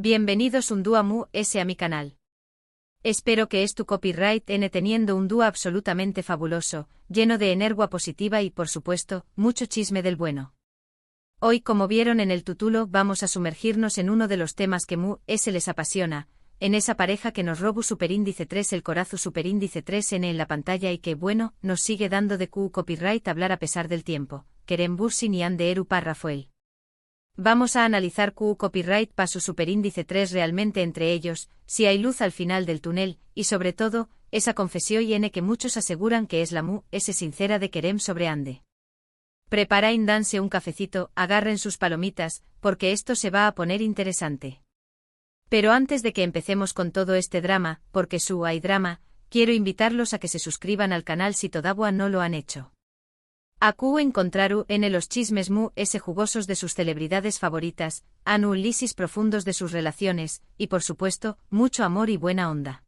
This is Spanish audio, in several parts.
Bienvenidos un dúa mu s a mi canal. Espero que es tu copyright n teniendo un dúa absolutamente fabuloso, lleno de energía positiva y por supuesto, mucho chisme del bueno. Hoy, como vieron en el título, vamos a sumergirnos en uno de los temas que mu s les apasiona, en esa pareja que nos robó superíndice 3 el corazo superíndice 3n en la pantalla y que, bueno, nos sigue dando de copyright hablar a pesar del tiempo, Kerem Bürsin y Hande Erupar Rafael. Vamos a analizar copyright paso superíndice 3 realmente entre ellos, si hay luz al final del túnel, y sobre todo, esa confesión y que muchos aseguran que es la mu s sincera de Kerem sobre Hande. Preparen danse un cafecito, agarren sus palomitas, porque esto se va a poner interesante. Pero antes de que empecemos con todo este drama, porque hay drama, quiero invitarlos a que se suscriban al canal si todavía no lo han hecho. Aku encontraru en los chismes mu s jugosos de sus celebridades favoritas, análisis profundos de sus relaciones, y por supuesto, mucho amor y buena onda.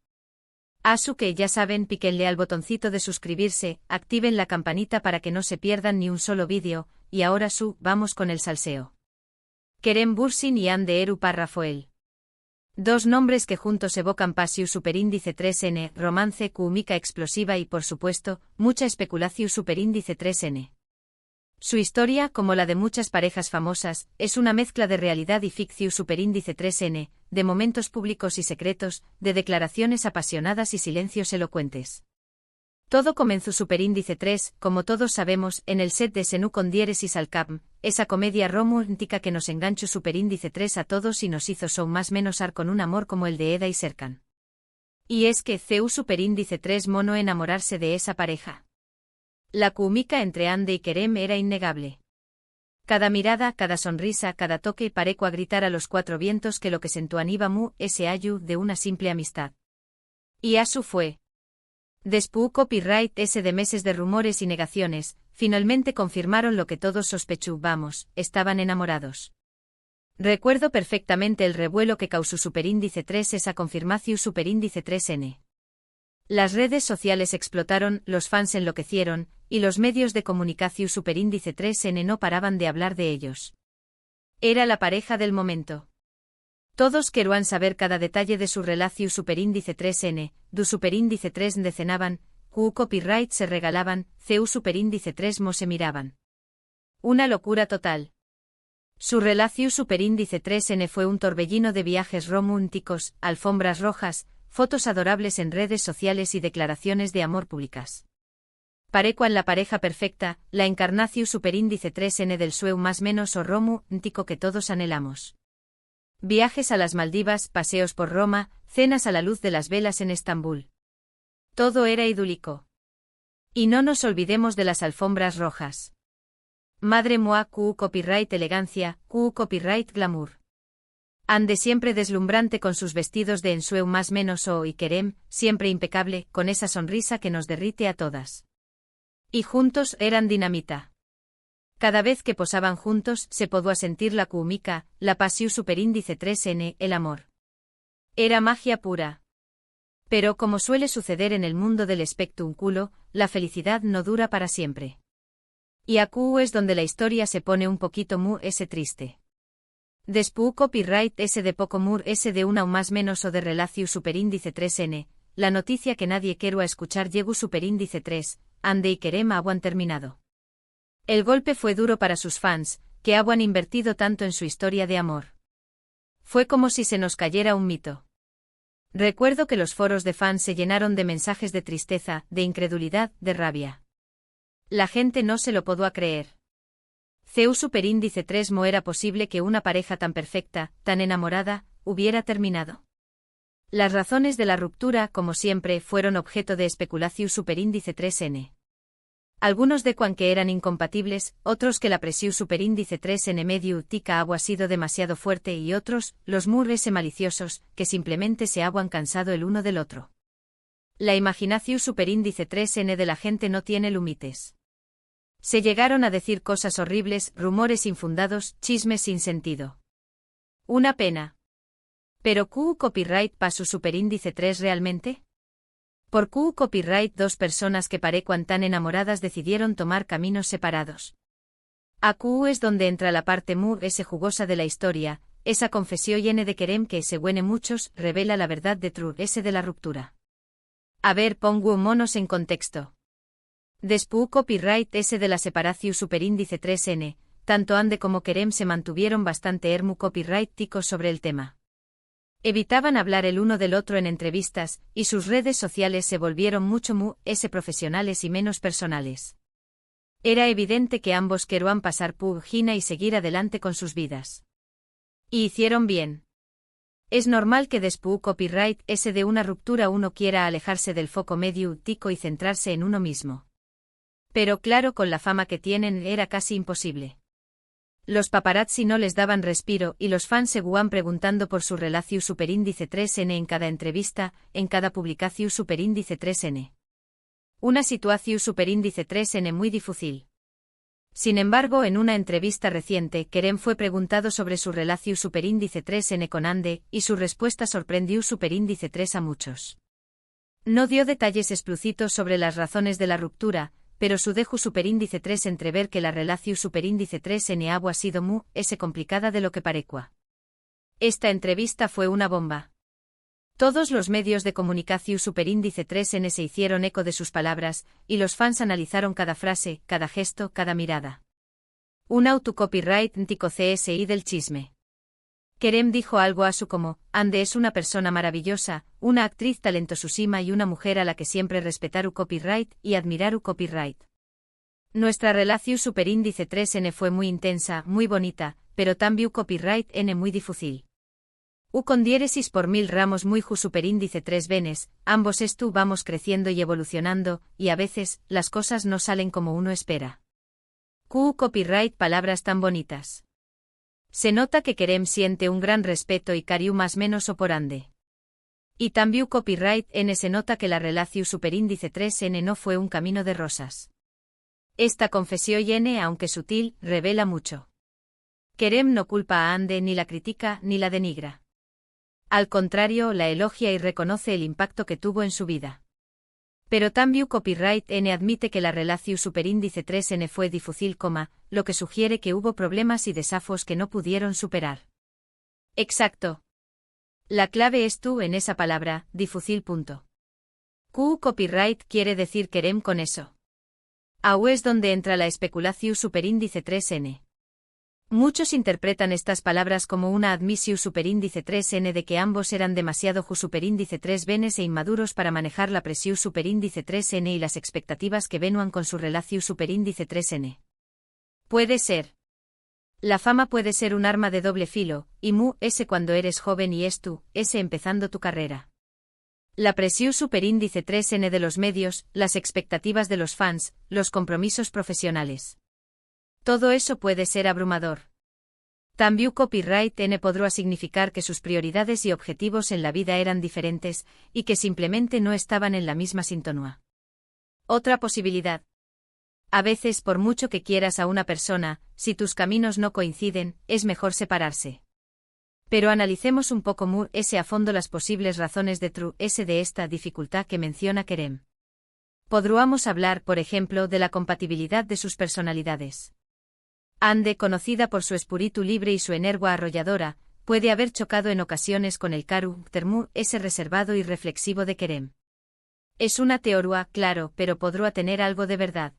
Asu que ya saben, píquenle al botoncito de suscribirse, activen la campanita para que no se pierdan ni un solo vídeo, y ahora vamos con el salseo. Kerem Bürsin y Hande Erupar Rafael. Dos nombres que juntos evocan pasiu superíndice 3n, romance, química explosiva y por supuesto, mucha especulación superíndice 3n. Su historia, como la de muchas parejas famosas, es una mezcla de realidad y ficción superíndice 3n, de momentos públicos y secretos, de declaraciones apasionadas y silencios elocuentes. Todo comenzó superíndice 3, como todos sabemos, en el set de Senu con Dieres y Salcam, esa comedia romántica que nos enganchó superíndice 3 a todos y nos hizo más menos con un amor como el de Eda y Serkan. Y es que superíndice 3 mono enamorarse de esa pareja. La química entre Hande y Kerem era innegable. Cada mirada, cada sonrisa, cada toque parecua gritar a los cuatro vientos que lo que sentó Aniba mu ese ayu de una simple amistad. Y Asu fue. Después copyright ese de meses de rumores y negaciones, finalmente confirmaron lo que todos sospechábamos, estaban enamorados. Recuerdo perfectamente el revuelo que causó superíndice 3 esa confirmación superíndice 3n. Las redes sociales explotaron, los fans enloquecieron, y los medios de comunicación superíndice 3n no paraban de hablar de ellos. Era la pareja del momento. Todos querían saber cada detalle de su relación superíndice 3n, du superíndice 3 decenaban, copyright se regalaban, superíndice 3 mo se miraban. Una locura total. Su relación superíndice 3n fue un torbellino de viajes románticos, alfombras rojas, fotos adorables en redes sociales y declaraciones de amor públicas. Parecuan la pareja perfecta, la encarnación superíndice 3n del sueu más menos o romántico que todos anhelamos. Viajes a las Maldivas, paseos por Roma, cenas a la luz de las velas en Estambul. Todo era idílico. Y no nos olvidemos de las alfombras rojas. Madre moi copyright elegancia, copyright glamour. Hande siempre deslumbrante con sus vestidos de ensueu más menos y Kerem, siempre impecable, con esa sonrisa que nos derrite a todas. Y juntos eran dinamita. Cada vez que posaban juntos se podía sentir la química, la pasión superíndice 3n, el amor. Era magia pura. Pero como suele suceder en el mundo del espectáculo, la felicidad no dura para siempre. Y aquí es donde la historia se pone un poquito mu ese triste. Después copyright ese de poco mur ese de una o más menos o de relación superíndice 3n, la noticia que nadie quiera escuchar llegó superíndice 3, Hande y Kerem han terminado. El golpe fue duro para sus fans, que han invertido tanto en su historia de amor. Fue como si se nos cayera un mito. Recuerdo que los foros de fans se llenaron de mensajes de tristeza, de incredulidad, de rabia. La gente no se lo podía creer. Superíndice 3 mo era posible que una pareja tan perfecta, tan enamorada, hubiera terminado. Las razones de la ruptura, como siempre, fueron objeto de especulación superíndice 3n. Algunos decuan que eran incompatibles, otros que la presión superíndice 3n medio tica agua ha sido demasiado fuerte y otros, los murres maliciosos, que simplemente se habían cansado el uno del otro. La imaginación superíndice 3n de la gente no tiene límites. Se llegaron a decir cosas horribles, rumores infundados, chismes sin sentido. Una pena. ¿Pero copyright pasó superíndice 3 realmente? Por copyright dos personas que parecían tan enamoradas decidieron tomar caminos separados. Aquí es donde entra la parte mu s jugosa de la historia, esa confesión de Kerem que se huene muchos, revela la verdad de True S de la ruptura. A ver, pongo monos en contexto. Después copyright S de la separación superíndice 3N, tanto Ande como Kerem se mantuvieron bastante hermu copyrighticos sobre el tema. Evitaban hablar el uno del otro en entrevistas, y sus redes sociales se volvieron mucho profesionales y menos personales. Era evidente que ambos querían pasar página y seguir adelante con sus vidas. Y hicieron bien. Es normal que después copyright S de una ruptura uno quiera alejarse del foco mediático y centrarse en uno mismo. Pero claro, con la fama que tienen era casi imposible. Los paparazzi no les daban respiro y los fans seguían preguntando por su relación superíndice 3N en cada entrevista, en cada publicación superíndice 3N. Una situación superíndice 3N muy difícil. Sin embargo, en una entrevista reciente, Kerem fue preguntado sobre su relación superíndice 3N con Ande, y su respuesta sorprendió superíndice 3 a muchos. No dio detalles explícitos sobre las razones de la ruptura, pero su dejo superíndice 3 entrever que la relación superíndice 3N ha sido complicada de lo que parecua. Esta entrevista fue una bomba. Todos los medios de comunicación superíndice 3N se hicieron eco de sus palabras, y los fans analizaron cada frase, cada gesto, cada mirada. Un autocopyright antico CSI del chisme. Kerem dijo algo así como, Ande es una persona maravillosa, una actriz talentosísima y una mujer a la que siempre respetaru copyright y admiraru copyright. Nuestra relación superíndice 3N fue muy intensa, muy bonita, pero también copyright N muy difícil. Con diéresis por 1000 ramos muy superíndice 3 venes, ambos vamos creciendo y evolucionando, y a veces, las cosas no salen como uno espera. Copyright palabras tan bonitas. Se nota que Kerem siente un gran respeto y cariño más menos o por Ande. Y también copyright N se nota que la relación superíndice 3N no fue un camino de rosas. Esta confesión N, aunque sutil, revela mucho. Kerem no culpa a Ande ni la critica ni la denigra. Al contrario, la elogia y reconoce el impacto que tuvo en su vida. Pero también copyright N admite que la relación superíndice 3N fue difícil, lo que sugiere que hubo problemas y desafos que no pudieron superar. Exacto. La clave es tú en esa palabra, difícil. Copyright quiere decir Kerem con eso. Ahí es donde entra la especulación superíndice 3N. Muchos interpretan estas palabras como una admisión superíndice 3N de que ambos eran demasiado superíndice 3 venes e inmaduros para manejar la presión superíndice 3N y las expectativas que venuan con su relación superíndice 3N. Puede ser. La fama puede ser un arma de doble filo, y cuando eres joven y empezando tu carrera. La presión superíndice 3N de los medios, las expectativas de los fans, los compromisos profesionales. Todo eso puede ser abrumador. También copyright N podrá significar que sus prioridades y objetivos en la vida eran diferentes, y que simplemente no estaban en la misma sintonía. Otra posibilidad. A veces, por mucho que quieras a una persona, si tus caminos no coinciden, es mejor separarse. Pero analicemos un poco a fondo las posibles razones de True S de esta dificultad que menciona Kerem. Podríamos hablar, por ejemplo, de la compatibilidad de sus personalidades. Ande, conocida por su espíritu libre y su energía arrolladora, puede haber chocado en ocasiones con el carácter reservado y reflexivo de Kerem. Es una teoría, claro, pero podrá tener algo de verdad.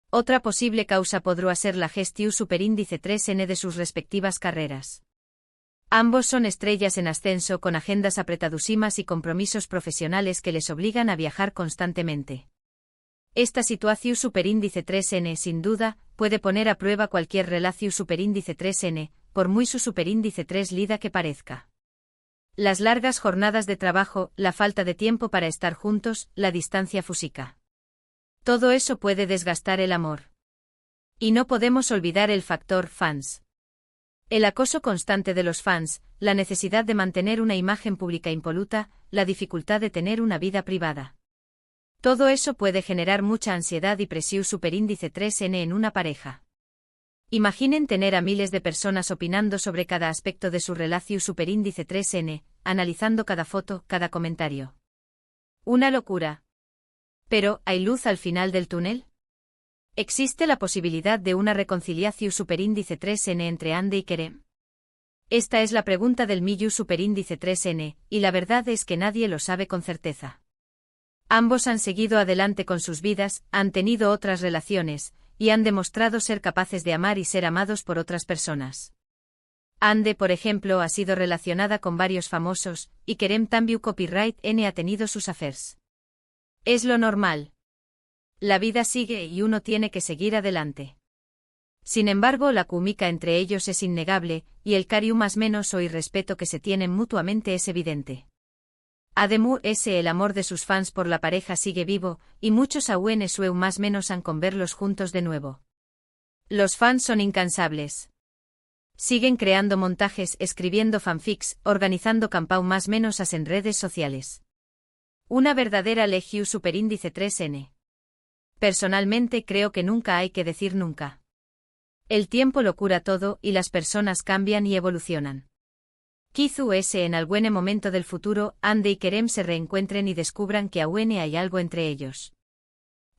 Otra posible causa podrá ser la gestión superíndice 3N de sus respectivas carreras. Ambos son estrellas en ascenso con agendas apretadísimas y compromisos profesionales que les obligan a viajar constantemente. Esta situación superíndice 3N, sin duda, puede poner a prueba cualquier relación superíndice 3N, por muy su superíndice 3 lida que parezca. Las largas jornadas de trabajo, la falta de tiempo para estar juntos, la distancia física. Todo eso puede desgastar el amor. Y no podemos olvidar el factor fans. El acoso constante de los fans, la necesidad de mantener una imagen pública impoluta, la dificultad de tener una vida privada. Todo eso puede generar mucha ansiedad y presión superíndice 3N en una pareja. Imaginen tener a miles de personas opinando sobre cada aspecto de su relación superíndice 3N, analizando cada foto, cada comentario. Una locura. Pero, ¿hay luz al final del túnel? ¿Existe la posibilidad de una reconciliación superíndice 3N entre Ande y Kerem? Esta es la pregunta del Miyu superíndice 3N, y la verdad es que nadie lo sabe con certeza. Ambos han seguido adelante con sus vidas, han tenido otras relaciones, y han demostrado ser capaces de amar y ser amados por otras personas. Ande, por ejemplo, ha sido relacionada con varios famosos, y Kerem Tambiu Copyright N ha tenido sus affairs. Es lo normal. La vida sigue y uno tiene que seguir adelante. Sin embargo, la química entre ellos es innegable, y el cariño más menos o irrespeto que se tienen mutuamente es evidente. Además, el amor de sus fans por la pareja sigue vivo, y muchos aún sueu más menos han con verlos juntos de nuevo. Los fans son incansables. Siguen creando montajes, escribiendo fanfics, organizando campau más menos en redes sociales. Una verdadera legiu superíndice 3N. Personalmente creo que nunca hay que decir nunca. El tiempo lo cura todo y las personas cambian y evolucionan. Quizás en algún momento del futuro, Ande y Kerem se reencuentren y descubran que aún hay algo entre ellos.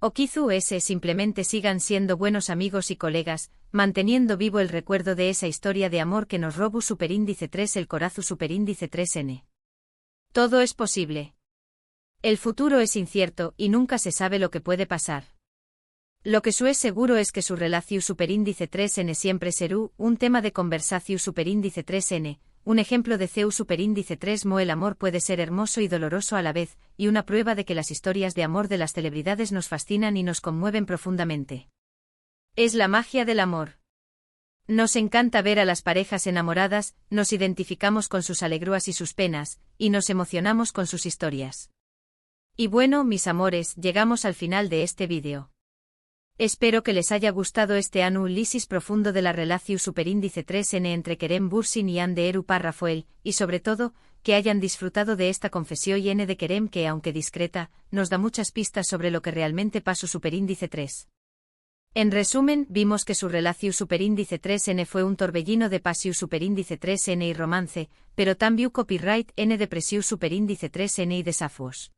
O quizás simplemente sigan siendo buenos amigos y colegas, manteniendo vivo el recuerdo de esa historia de amor que nos robó superíndice 3 el corazón superíndice 3N. Todo es posible. El futuro es incierto y nunca se sabe lo que puede pasar. Lo que es seguro es que su relación superíndice 3N siempre será un tema de conversación superíndice 3N, un ejemplo de CEU superíndice 3 mo el amor puede ser hermoso y doloroso a la vez, y una prueba de que las historias de amor de las celebridades nos fascinan y nos conmueven profundamente. Es la magia del amor. Nos encanta ver a las parejas enamoradas, nos identificamos con sus alegrías y sus penas, y nos emocionamos con sus historias. Y bueno, mis amores, llegamos al final de este vídeo. Espero que les haya gustado este análisis profundo de la relación superíndice 3N entre Kerem Bürsin y Hande Erupah Rafael, y sobre todo, que hayan disfrutado de esta confesión y N de Kerem que, aunque discreta, nos da muchas pistas sobre lo que realmente pasó superíndice 3. En resumen, vimos que su relación superíndice 3N fue un torbellino de pasión superíndice 3N y romance, pero también copyright N de presión superíndice 3N y desafíos.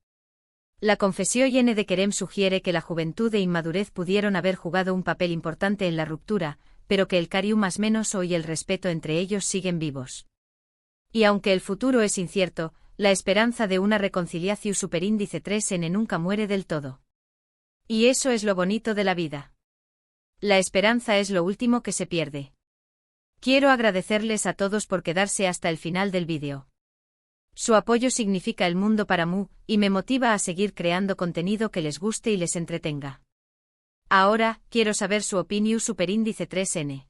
La confesión N de Kerem sugiere que la juventud e inmadurez pudieron haber jugado un papel importante en la ruptura, pero que el cariño más menos y el respeto entre ellos siguen vivos. Y aunque el futuro es incierto, la esperanza de una reconciliación superíndice 3N nunca muere del todo. Y eso es lo bonito de la vida. La esperanza es lo último que se pierde. Quiero agradecerles a todos por quedarse hasta el final del vídeo. Su apoyo significa el mundo para mí, y me motiva a seguir creando contenido que les guste y les entretenga. Ahora, quiero saber su opinión superíndice 3N.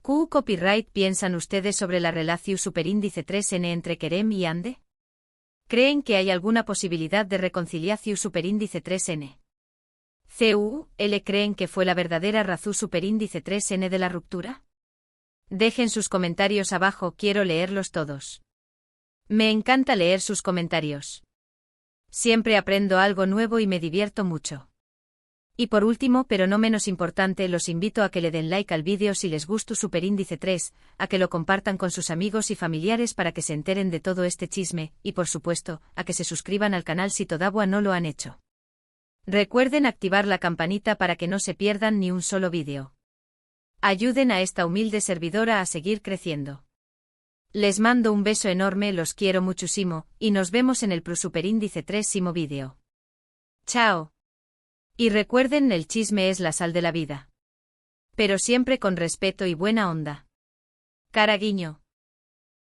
¿Qué copyright piensan ustedes sobre la relación superíndice 3N entre Kerem y Hande? ¿Creen que hay alguna posibilidad de reconciliación superíndice 3N? ¿CUL creen que fue la verdadera razón superíndice 3N de la ruptura? Dejen sus comentarios abajo, quiero leerlos todos. Me encanta leer sus comentarios. Siempre aprendo algo nuevo y me divierto mucho. Y por último, pero no menos importante, los invito a que le den like al vídeo si les gustó superíndice 3, a que lo compartan con sus amigos y familiares para que se enteren de todo este chisme, y por supuesto, a que se suscriban al canal si todavía no lo han hecho. Recuerden activar la campanita para que no se pierdan ni un solo vídeo. Ayuden a esta humilde servidora a seguir creciendo. Les mando un beso enorme, los quiero muchísimo, y nos vemos en el superíndice 3º vídeo. Chao. Y recuerden, el chisme es la sal de la vida. Pero siempre con respeto y buena onda. Cara guiño.